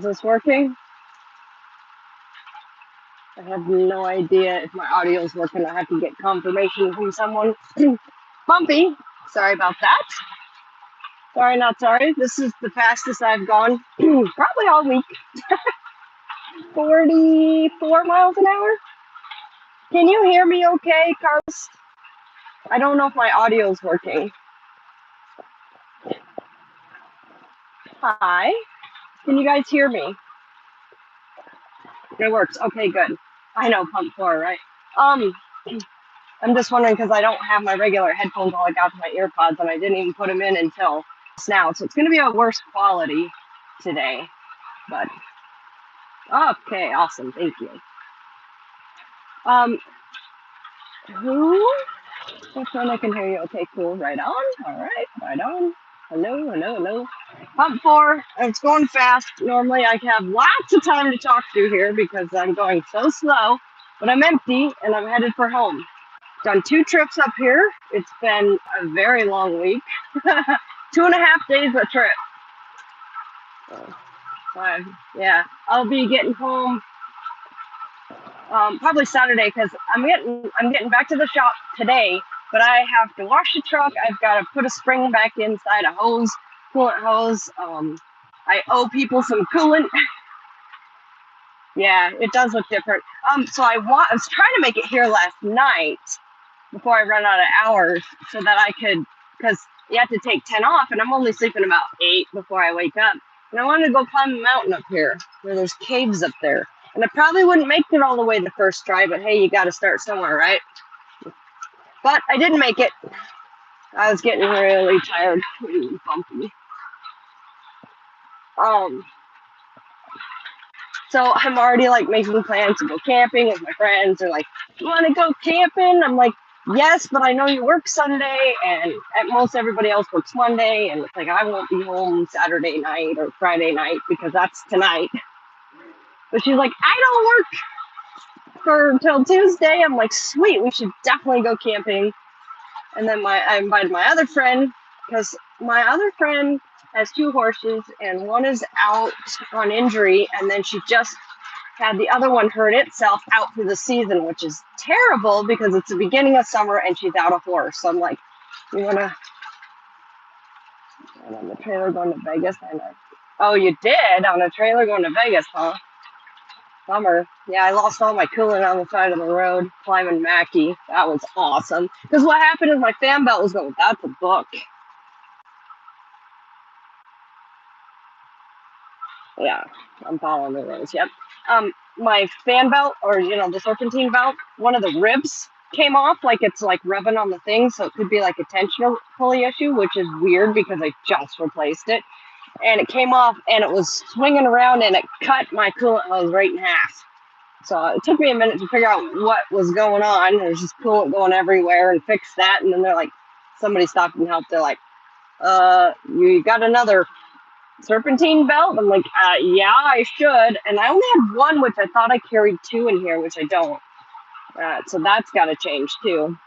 this working? I have no idea if my audio is working. I have to get confirmation from someone. Bumpy. Sorry about that. Sorry, not sorry. This is the fastest I've gone probably all week. 44 miles an hour. Can you hear me okay, Carlos? I don't know if my audio is working. Hi. Can you guys hear me? It works. Okay, good. I know, pump 4, right? I'm just wondering because I don't have my regular headphones all I got to my earpods, and I didn't even put them in until now, so it's going to be a worse quality today. But okay, awesome. Thank you. Who? Which one I can hear you? Okay, cool. Right on. All right, right on. Hello, hello, hello. Pump 4. It's going fast. Normally I have lots of time to talk to here because I'm going so slow, but I'm empty and I'm headed for home. Done 2 trips up here. It's been a very long week. 2.5 days a trip. Yeah, I'll be getting home probably Saturday because I'm getting back to the shop today. But I have to wash the truck. I've got to put a spring back inside a hose, coolant hose. I owe people some coolant. Yeah, it does look different. So I was trying to make it here last night before I run out of hours so that I could, because you have to take 10 off, and I'm only sleeping about 8 before I wake up. And I wanted to go climb a mountain up here where there's caves up there. And I probably wouldn't make it all the way the first try, but hey, you got to start somewhere, right? But I didn't make it. I was getting really tired. Really bumpy. So I'm already like making plans to go camping with my friends. They're like, "You want to go camping?" I'm like, "Yes, but I know you work Sunday, and at most everybody else works Monday, and it's like I won't be home Saturday night or Friday night because that's tonight." But she's like, "I don't work till Tuesday." I'm like, "Sweet, we should definitely go camping." And then I invited my other friend because my other friend has 2 horses, and one is out on injury, and then she just had the other one hurt itself out for the season, which is terrible because it's the beginning of summer and she's out a horse. So I'm like, you want to? And on the trailer going to Vegas. And oh, you did on a trailer going to Vegas, huh? Bummer. Yeah, I lost all my coolant on the side of the road climbing Mackie. That was awesome. Because what happened is my fan belt was going, that's a book. Yeah, I'm following the rules. Yep. My fan belt, or the serpentine belt, one of the ribs came off, like it's like rubbing on the thing, so it could be like a tension pulley issue, which is weird because I just replaced it. And it came off, and it was swinging around, and it cut my coolant hose right in half. So it took me a minute to figure out what was going on. There's just coolant going everywhere, and fix that. And then they're like, somebody stopped and helped. They're like, you got another serpentine belt? I'm like, yeah, I should. And I only had one, which I thought I carried 2 in here, which I don't. So that's got to change too.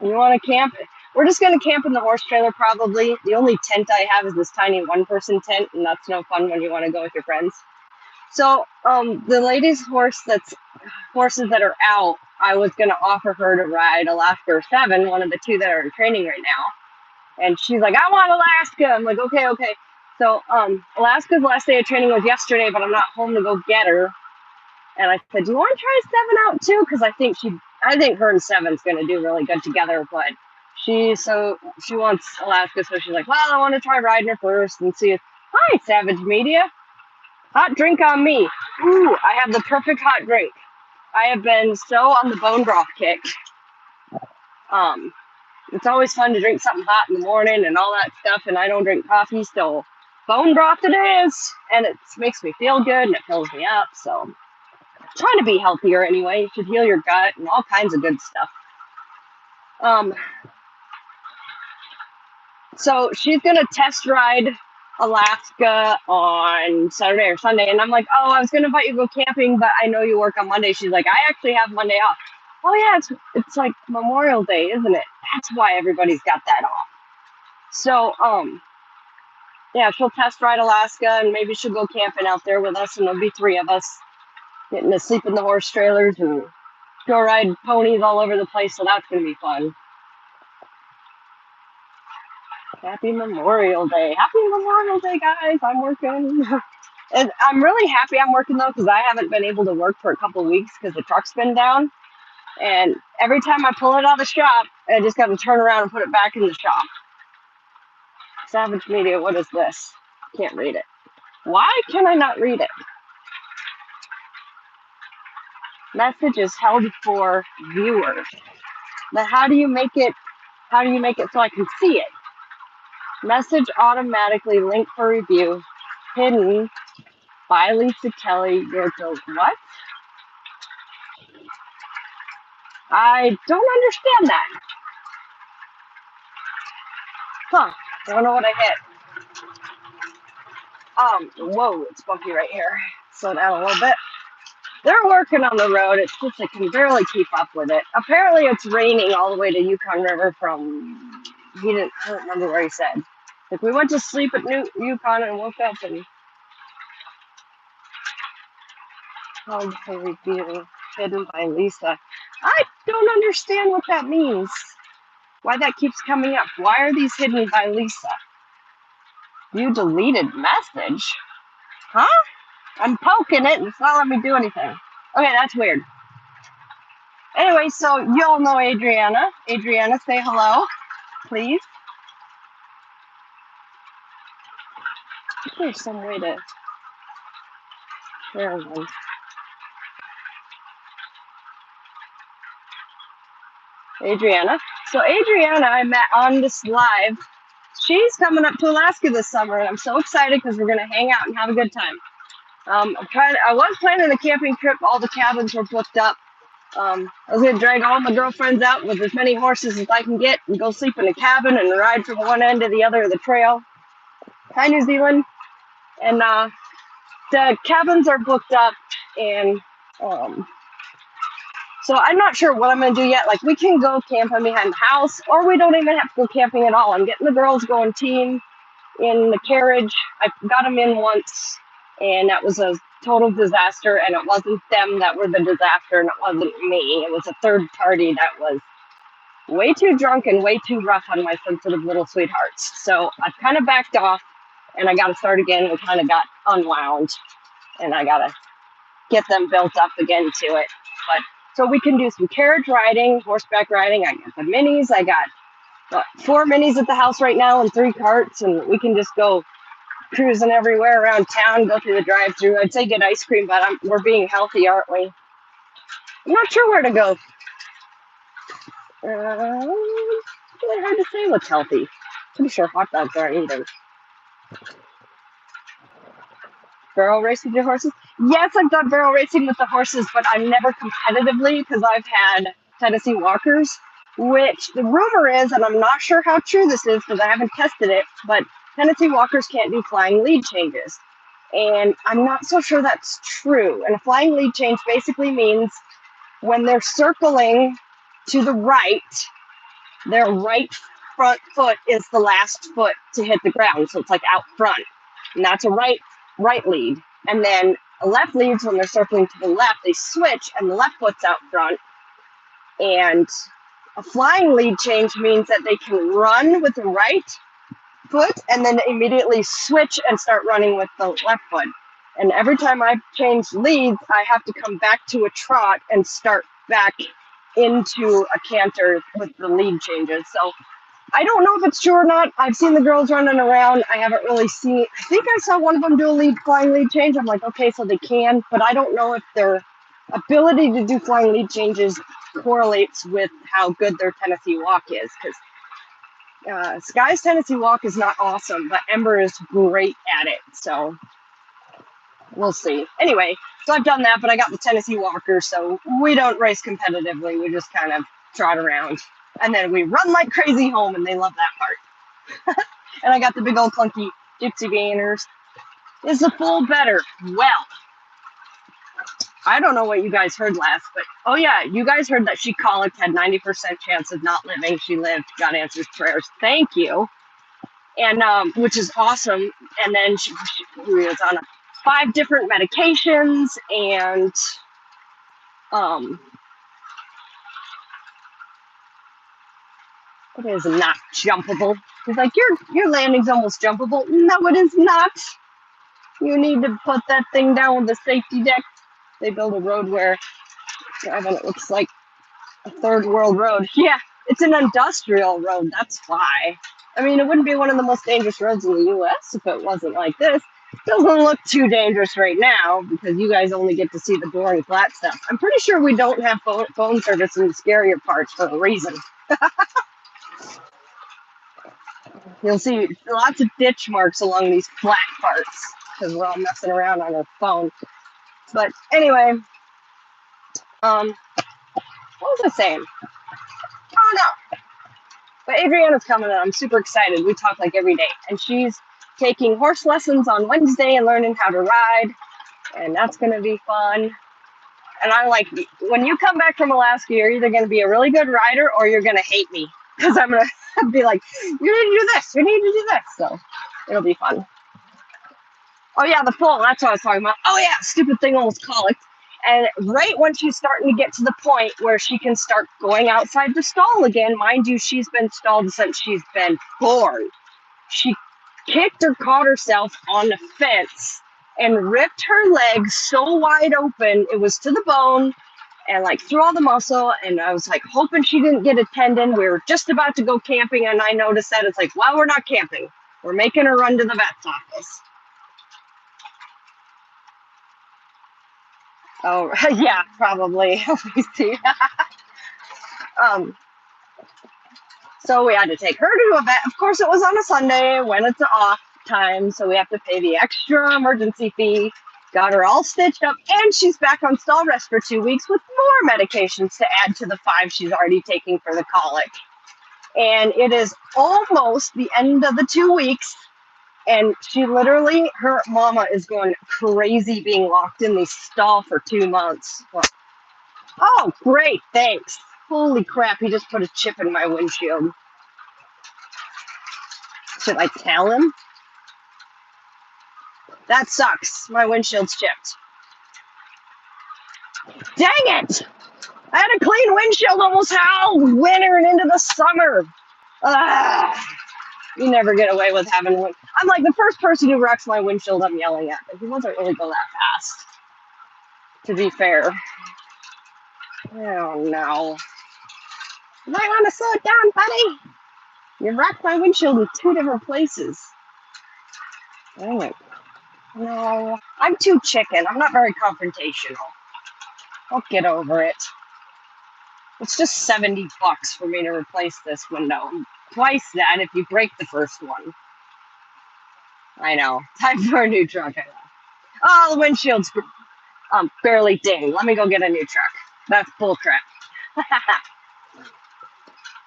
You want to camp? We're just going to camp in the horse trailer probably. The only tent I have is this tiny 1-person tent, and that's no fun when you want to go with your friends. So the lady's horses that are out, I was going to offer her to ride Alaska 7, one of the 2 that are in training right now. And she's like, I want Alaska. I'm like, okay. So Alaska's last day of training was yesterday, but I'm not home to go get her. And I said, do you want to try 7 out too? Because I think her and 7's going to do really good together. But she wants Alaska, so she's like, well, I want to try riding her first and see. Hi, Savage Media. Hot drink on me. Ooh, I have the perfect hot drink. I have been so on the bone broth kick. It's always fun to drink something hot in the morning and all that stuff, and I don't drink coffee, so bone broth it is, and it makes me feel good, and it fills me up, so I'm trying to be healthier anyway. It should heal your gut and all kinds of good stuff. So she's going to test ride Alaska on Saturday or Sunday, and I'm like, oh, I was going to invite you to go camping, but I know you work on Monday. She's like, I actually have Monday off. Oh yeah, it's like Memorial Day, isn't it? That's why everybody's got that off. So Yeah, she'll test ride Alaska, and maybe she'll go camping out there with us, and there'll be three of us getting to sleep in the horse trailers and go ride ponies all over the place. So that's gonna be fun. Happy Memorial Day! Happy Memorial Day, guys! I'm working. And I'm really happy I'm working though, because I haven't been able to work for a couple of weeks because the truck's been down. And every time I pull it out of the shop, I just got to turn around and put it back in the shop. Savage Media, what is this? Can't read it. Why can I not read it? Message is held for viewers. But how do you make it? How do you make it so I can see it? Message automatically link for review. Hidden by Lisa Kelly. What? I don't understand that. Huh. I don't know what I hit. Whoa, it's bumpy right here. Slow down a little bit. They're working on the road. It's just I can barely keep up with it. Apparently it's raining all the way to Yukon River from, I don't remember where he said. Like we went to sleep at Yukon and woke up and held for review, hidden by Lisa. I don't understand what that means. Why that keeps coming up. Why are these hidden by Lisa? View deleted message? Huh? I'm poking it and it's not letting me do anything. Okay, that's weird. Anyway, so you all know Adriana. Adriana, say hello, please. I think there's some way to share them. Adriana. So Adriana, I met on this live. She's coming up to Alaska this summer, and I'm so excited because we're gonna hang out and have a good time. I was planning a camping trip. All the cabins were booked up. I was gonna drag all my girlfriends out with as many horses as I can get and go sleep in a cabin and ride from one end to the other of the trail. Hi, New Zealand. And the cabins are booked up, and so I'm not sure what I'm gonna do yet. Like we can go camping behind the house, or we don't even have to go camping at all. I'm getting the girls going team in the carriage. I got them in once, and that was a total disaster. And it wasn't them that were the disaster, and it wasn't me. It was a third party that was way too drunk and way too rough on my sensitive little sweethearts. So I've kind of backed off, and I got to start again. We kind of got unwound, and I got to get them built up again to it. But so we can do some carriage riding, horseback riding. I got the minis. I got 4 minis at the house right now and 3 carts, and we can just go cruising everywhere around town, go through the drive-through. I'd say get ice cream, but we're being healthy, aren't we? I'm not sure where to go. It's really hard to say what's healthy. Pretty sure hot dogs aren't either. Barrel racing with your horses? Yes, I've done barrel racing with the horses, but I'm never competitively because I've had Tennessee Walkers, which the rumor is, and I'm not sure how true this is because I haven't tested it, but Tennessee Walkers can't do flying lead changes. And I'm not so sure that's true. And a flying lead change basically means when they're circling to the right, their right front foot is the last foot to hit the ground. So it's like out front. And that's a right lead. And then left leads, when they're circling to the left, they switch and the left foot's out front. And a flying lead change means that they can run with the right foot and then immediately switch and start running with the left foot. And every time I change leads, I have to come back to a trot and start back into a canter with the lead changes. So I don't know if it's true or not. I've seen the girls running around. I haven't really seen, I think I saw one of them do a flying lead change. I'm like, okay, so they can, but I don't know if their ability to do flying lead changes correlates with how good their Tennessee Walk is. Because Sky's Tennessee Walk is not awesome, but Ember is great at it. So we'll see. Anyway, so I've done that, but I got the Tennessee Walker, so we don't race competitively. We just kind of trot around. And then we run like crazy home, and they love that part. And I got the big old clunky Gypsy Banners. Is the full better? Well, I don't know what you guys heard last, but oh yeah, you guys heard that she colicked, had 90% chance of not living. She lived, God answers prayers. Thank you. and which is awesome. And then she was on 5 different medications, and um, it is not jumpable. He's like, your landing's almost jumpable. No, it is not. You need to put that thing down with the safety deck. They build a road where driving it looks like a third world road. Yeah, it's an industrial road. That's why. I mean, it wouldn't be one of the most dangerous roads in the U.S. if it wasn't like this. Doesn't look too dangerous right now because you guys only get to see the boring flat stuff. I'm pretty sure we don't have phone service in the scarier parts for a reason. You'll see lots of ditch marks along these flat parts because we're all messing around on our phone. But anyway, what was I saying? Oh no. But Adriana's coming and I'm super excited. We talk like every day. And she's taking horse lessons on Wednesday and learning how to ride. And that's going to be fun. And I'm like, when you come back from Alaska, you're either going to be a really good rider or you're going to hate me. Because I'm going to be like, you need to do this. You need to do this. So it'll be fun. Oh, yeah, the pole. That's what I was talking about. Oh, yeah, stupid thing almost colicked. And right when she's starting to get to the point where she can start going outside the stall again, mind you, she's been stalled since she's been born. She kicked or caught herself on the fence and ripped her leg so wide open, it was to the bone and like through all the muscle. And I was like hoping she didn't get a tendon. We were just about to go camping and I noticed that. It's like, well, we're not camping. We're making a run to the vet's office. Oh, yeah, probably. So we had to take her to a vet. Of course, it was on a Sunday when it's off time, so we have to pay the extra emergency fee. Got her all stitched up, and she's back on stall rest for 2 weeks with more medications to add to the 5 she's already taking for the colic. And it is almost the end of the 2 weeks, and she literally, her mama is going crazy being locked in the stall for 2 months. Oh, great, thanks. Holy crap, he just put a chip in my windshield. Should I tell him? That sucks. My windshield's chipped. Dang it! I had a clean windshield almost all winter and into the summer. You never get away with having one. I'm like the first person who wrecks my windshield I'm yelling at, but he doesn't really go that fast, to be fair. Oh no. You might want to slow it down, buddy. You wrecked my windshield in 2 different places. Dang it. No, I'm too chicken. I'm not very confrontational. I'll get over it. It's just $70 for me to replace this window. Twice that if you break the first one. I know. Time for a new truck. I know. Oh, the windshield's barely dinged. Let me go get a new truck. That's bullcrap.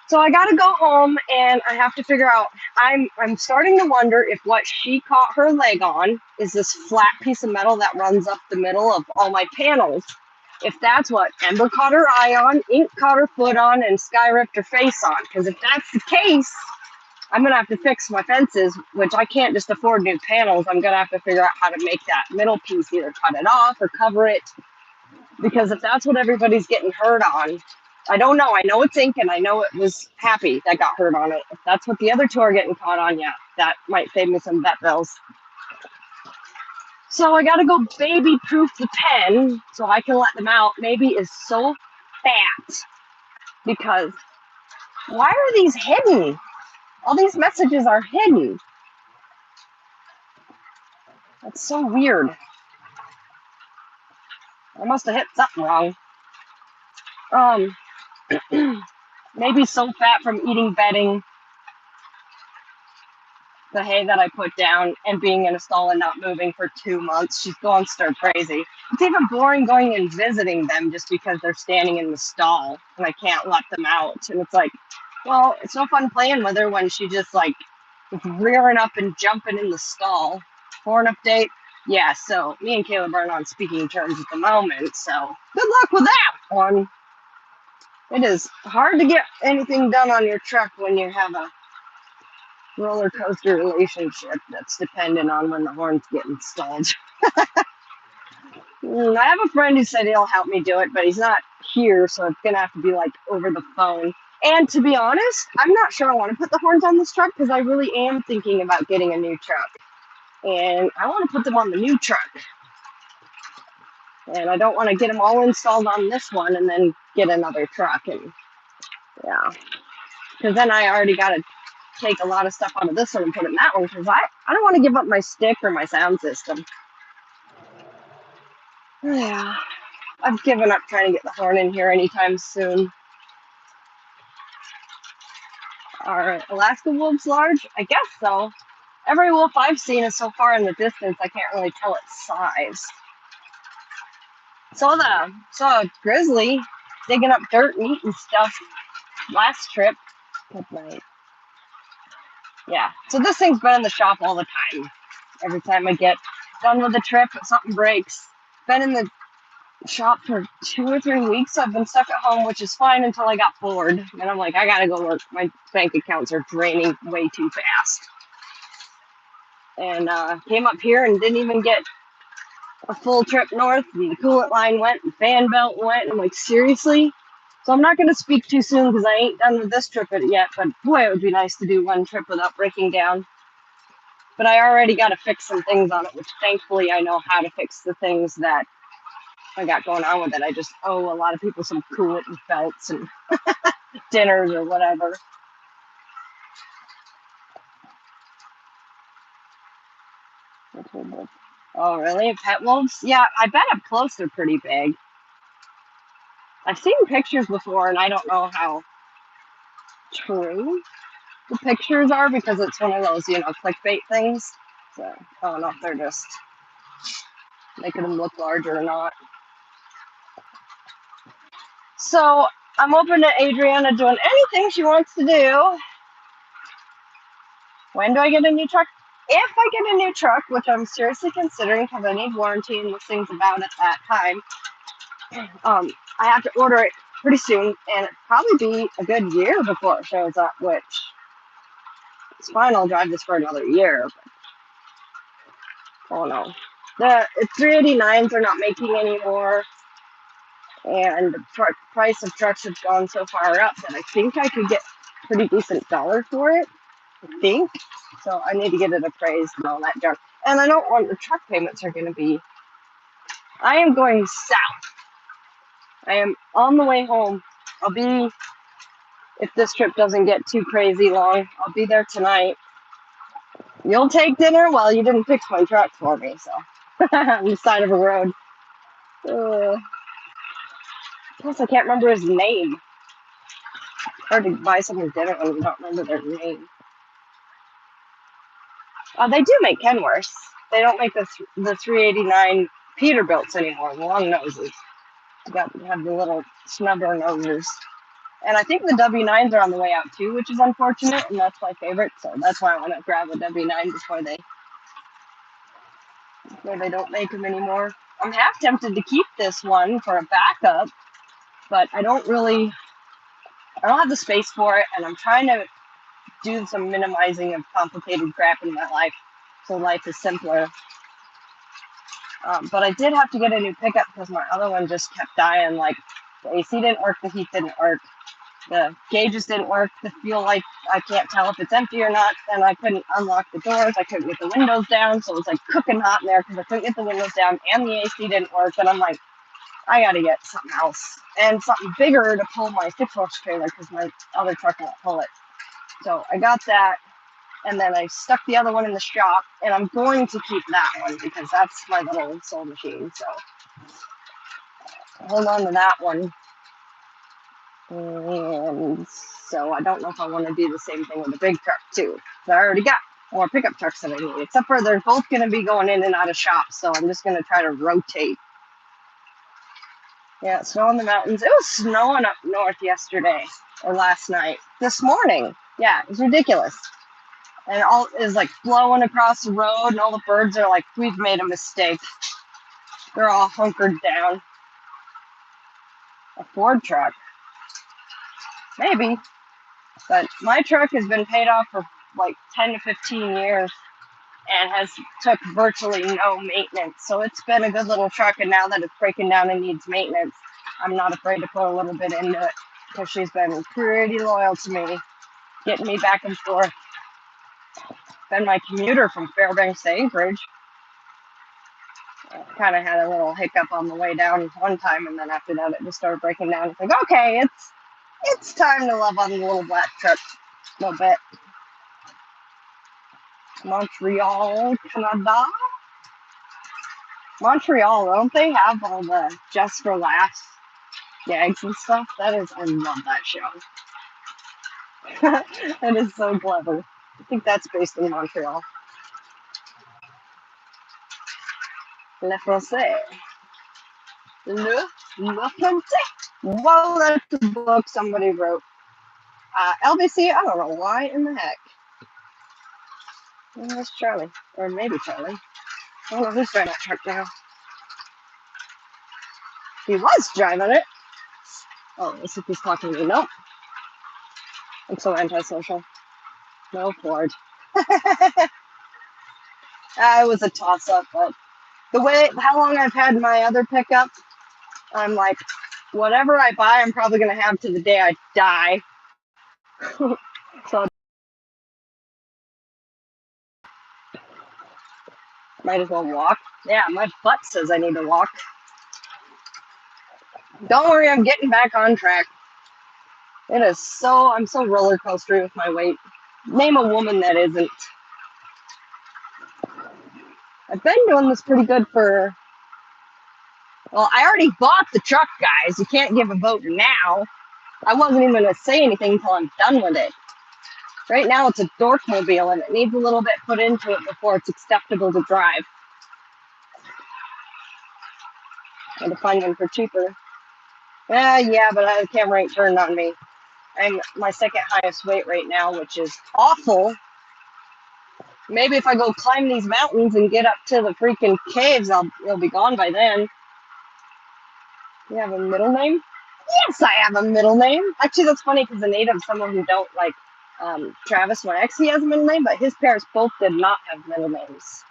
So I gotta go home and I have to figure out. I'm starting to wonder if what she caught her leg on is this flat piece of metal that runs up the middle of all my panels. If that's what Ember caught her eye on, Ink caught her foot on, and Sky ripped her face on. Because if that's the case, I'm going to have to fix my fences, which I can't just afford new panels. I'm going to have to figure out how to make that middle piece, either cut it off or cover it. Because if that's what everybody's getting hurt on, I don't know. I know it's Ink, and I know it was Happy that got hurt on it. If that's what the other 2 are getting caught on, yeah, that might save me some vet bills. So I gotta go baby proof the pen so I can let them out. Maybe is so fat because why are these hidden? All these messages are hidden. That's so weird. I must have hit something wrong. Maybe so fat from eating bedding, the hay that I put down, and being in a stall and not moving for 2 months. She's going stir crazy. It's even boring going and visiting them just because they're standing in the stall and I can't let them out. And it's like, well, it's no fun playing with her when she just like is rearing up and jumping in the stall. For an update, yeah, so me and Caleb aren't on speaking terms at the moment, so good luck with that one. It is hard to get anything done on your truck when you have a roller coaster relationship that's dependent on when the horns get installed. I have a friend who said he'll help me do it, but he's not here, so it's gonna have to be like over the phone. And to be honest, I'm not sure I want to put the horns on this truck because I really am thinking about getting a new truck. And I want to put them on the new truck. And I don't want to get them all installed on this one and then get another truck. And yeah, because then I already got to take a lot of stuff out of this one and put it in that one because I don't want to give up my stick or my sound system. Yeah, I've given up trying to get the horn in here anytime soon. Are Alaska wolves large? I guess so. Every wolf I've seen is so far in the distance, I can't really tell its size. Saw a grizzly digging up dirt and eating stuff last trip. Good night. Yeah, so this thing's been in the shop all the time. Every time I get done with the trip, something breaks. Been in the shop for 2 or 3 weeks. I've been stuck at home, which is fine until I got bored. And I'm like, I gotta go work. My bank accounts are draining way too fast. And came up here and didn't even get a full trip north. And the coolant line went, and fan belt went. And I'm like, seriously? So I'm not going to speak too soon because I ain't done with this trip yet. But boy, it would be nice to do one trip without breaking down. But I already got to fix some things on it, which thankfully I know how to fix the things that I got going on with it. I just owe a lot of people some coolant and belts and dinners or whatever. Oh, really? Pet wolves? Yeah, I bet up close they're pretty big. I've seen pictures before, and I don't know how true the pictures are because it's one of those, clickbait things. So I don't know if they're just making them look larger or not. So I'm open to Adriana doing anything she wants to do. When do I get a new truck? If I get a new truck, which I'm seriously considering because I need warranty and this thing's about at that time, I have to order it pretty soon, and it'll probably be a good year before it shows up, which it's fine. I'll drive this for another year. But, oh no. The 389s they're not making anymore, and the price of trucks has gone so far up that I think I could get a pretty decent dollar for it. I think. So I need to get it appraised and all that junk. And I don't want the truck payments are going to be. I am going south. I am on the way home. I'll be, if this trip doesn't get too crazy long, I'll be there tonight. You'll take dinner? Well, you didn't fix my truck for me, so. On the side of a road. Plus, I can't remember his name. Hard to buy someone dinner when you don't remember their name. They do make Kenworths. They don't make the 389 Peterbilts anymore, the long noses. You got to have the little snubber noses. And I think the W9s are on the way out too, which is unfortunate, and that's my favorite. So that's why I want to grab a W9 before they don't make them anymore. I'm half tempted to keep this one for a backup, but I don't have the space for it, and I'm trying to do some minimizing of complicated crap in my life, so life is simpler. But I did have to get a new pickup because my other one just kept dying. Like, the AC didn't work, the heat didn't work, the gauges didn't work, the fuel light, I can't tell if it's empty or not, and I couldn't unlock the doors, I couldn't get the windows down, so it was like cooking hot in there because I couldn't get the windows down, and the AC didn't work, and I'm like, I gotta get something else, and something bigger to pull my 6-horse trailer because my other truck won't pull it. So I got that, and then I stuck the other one in the shop, and I'm going to keep that one because that's my little soul machine, so hold on to that one. And so I don't know if I want to do the same thing with the big truck too. So I already got more pickup trucks than I need, except for they're both going to be going in and out of shops, so I'm just going to try to rotate. Yeah, snow in the mountains. It was snowing up north yesterday or last night. This morning. Yeah, it was ridiculous. And all is like blowing across the road, and all the birds are like, we've made a mistake. They're all hunkered down. A Ford truck. Maybe. But my truck has been paid off for like 10 to 15 years and has took virtually no maintenance. So it's been a good little truck, and now that it's breaking down and needs maintenance, I'm not afraid to put a little bit into it because she's been pretty loyal to me, getting me back and forth. Been my commuter from Fairbanks to Anchorage. Kind of had a little hiccup on the way down one time, and then after that it just started breaking down. It's like, okay, it's time to love on the little black truck a little bit. Montreal, Canada. Montreal, don't they have all the Just for Laughs gags and stuff? That is, I love that show. That is so clever. I think that's based in Montreal. Le Français. Le Français. Well, that's the book somebody wrote. LBC, I don't know why in the heck. Where's Charlie? Or maybe Charlie. I don't know who's driving that truck now. He was driving it. Oh, let's see if he's talking to me. Nope. I'm so antisocial. No Ford. It was a toss-up, but how long I've had my other pickup, I'm like, whatever I buy, I'm probably going to have to the day I die. So might as well walk. Yeah, my butt says I need to walk. Don't worry, I'm getting back on track. I'm so roller coastery with my weight. Name a woman that isn't. I've been doing this pretty good for, well, I already bought the truck, guys. You can't give a vote now. I wasn't even going to say anything until I'm done with it. Right now it's a Dorkmobile and it needs a little bit put into it before it's acceptable to drive. I had to find one for cheaper. Yeah, but the camera ain't turned on me. I'm my second highest weight right now, which is awful. Maybe if I go climb these mountains and get up to the freaking caves, it'll be gone by then. You have a middle name? Yes, I have a middle name. Actually, that's funny because the native, someone who don't like Travis, my ex, he has a middle name, but his parents both did not have middle names.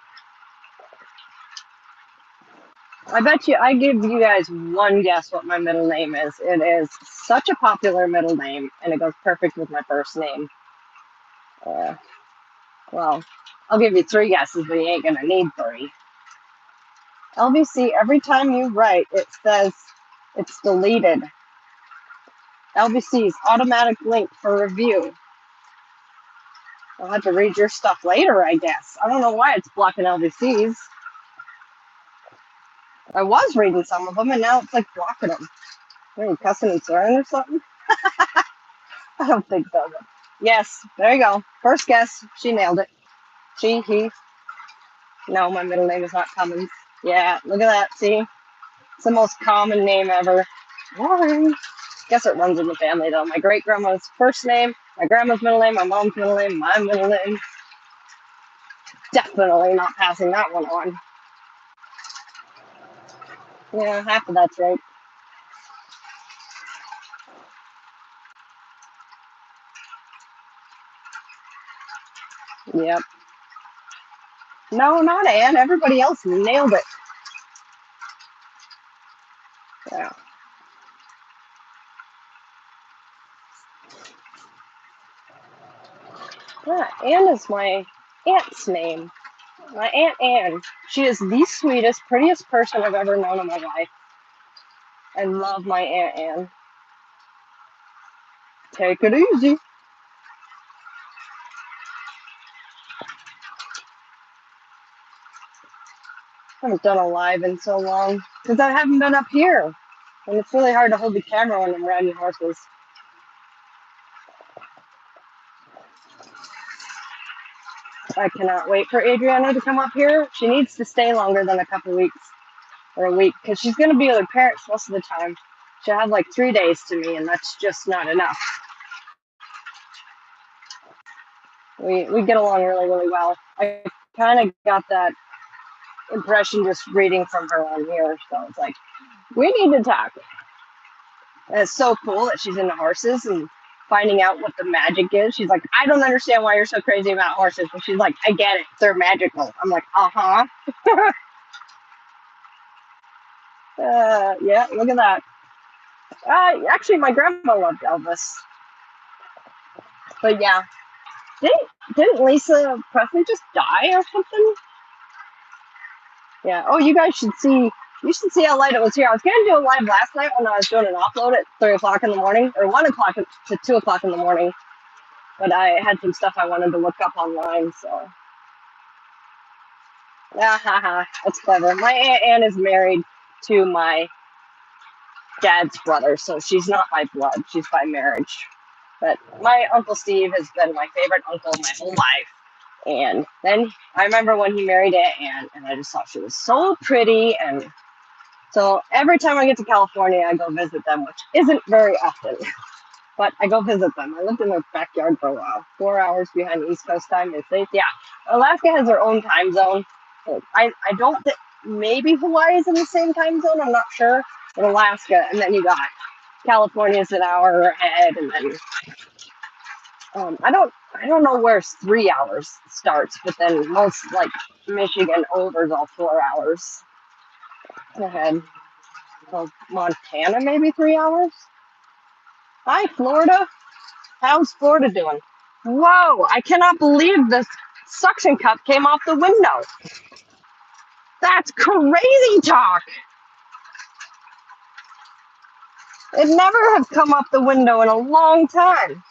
I bet you, I give you guys one guess what my middle name is. It is such a popular middle name, and it goes perfect with my first name. Well, I'll give you 3 guesses, but you ain't gonna need 3. LBC, every time you write, it says it's deleted. LBC's automatic link for review. I'll have to read your stuff later, I guess. I don't know why it's blocking LBC's. I was reading some of them, and now it's like blocking them. Are you cussing and swearing or something? I don't think so. But yes, there you go. First guess. She nailed it. She, he. No, my middle name is not Cummins. Yeah, look at that. See? It's the most common name ever. Boring. Guess it runs in the family, though. My great-grandma's first name, my grandma's middle name, my mom's middle name, my middle name. Definitely not passing that one on. Yeah, half of that's right. Yep. No, not Anne. Everybody else nailed it. Yeah. Yeah, Anne is my aunt's name. My Aunt Anne. She is the sweetest, prettiest person I've ever known in my life. I love my Aunt Anne. Take it easy. I haven't done a live in so long because I haven't been up here. And it's really hard to hold the camera when I'm riding horses. I cannot wait for Adriana to come up here. She needs to stay longer than a couple weeks or a week because she's going to be with her parents most of the time. She'll have like 3 days to me, and that's just not enough. We get along really, really well. I kind of got that impression just reading from her on here. So it's like, we need to talk. And it's so cool that she's into horses and finding out what the magic is. She's like, I don't understand why you're so crazy about horses. But she's like, I get it. They're magical. I'm like, uh-huh. Yeah, look at that. Actually, my grandma loved Elvis. But yeah, didn't Lisa Presley just die or something? Yeah. Oh, you guys should see. You should see how light it was here. I was gonna do a live last night when I was doing an offload at 3 o'clock in the morning, or 1 o'clock to 2 o'clock in the morning. But I had some stuff I wanted to look up online, so. Ah, that's clever. My Aunt Anne is married to my dad's brother, so she's not by blood, she's by marriage. But my Uncle Steve has been my favorite uncle my whole life. And then I remember when he married Aunt Anne, and I just thought she was so pretty. And so every time I get to California, I go visit them, which isn't very often, but I go visit them. I lived in their backyard for a while, 4 hours behind East Coast time. Yeah, Alaska has their own time zone. I don't think, maybe Hawaii is in the same time zone, I'm not sure, but Alaska, and then you got California's an hour ahead, and then I don't know where 3 hours starts, but then most like Michigan over's all 4 hours ahead. So Montana maybe 3 hours. Hi Florida, how's Florida doing? Whoa! I cannot believe this suction cup came off the window. That's crazy talk. It never has come off the window in a long time.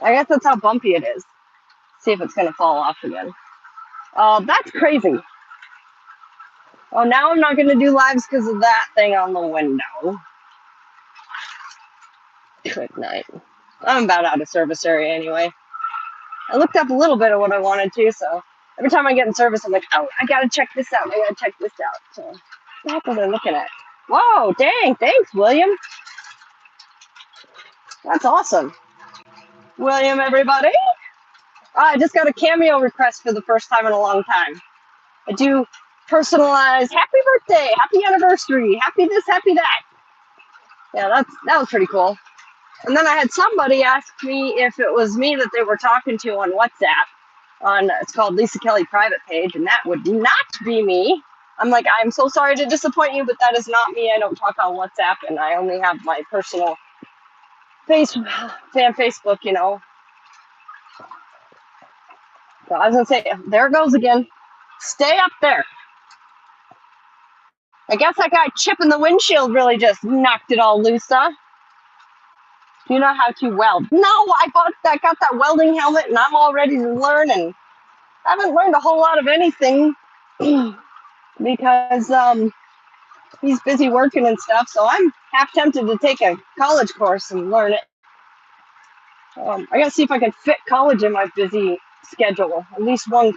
I guess that's how bumpy it is. See if it's gonna fall off again. That's crazy. Oh, now I'm not gonna do lives because of that thing on the window. Good night. I'm about out of service area anyway. I looked up a little bit of what I wanted to, so every time I get in service, I'm like, oh, I gotta check this out. I gotta check this out. So what the heck was I looking at? Whoa, dang, thanks, William. That's awesome. William, everybody. I just got a cameo request for the first time in a long time. I do personalized happy birthday, happy anniversary, happy this, happy that. Yeah, that was pretty cool. And then I had somebody ask me if it was me that they were talking to on WhatsApp. It's called Lisa Kelly private page, and that would not be me. I'm like, I'm so sorry to disappoint you, but that is not me. I don't talk on WhatsApp, and I only have my personal fan Facebook, you know. So I was gonna say, there it goes again. Stay up there. I guess that guy chipping the windshield really just knocked it all loose, huh? Do you know how to weld? No, I got that welding helmet, and I'm all ready to learn, and I haven't learned a whole lot of anything because he's busy working and stuff. So I'm half tempted to take a college course and learn it. I gotta see if I can fit college in my busy schedule. At least one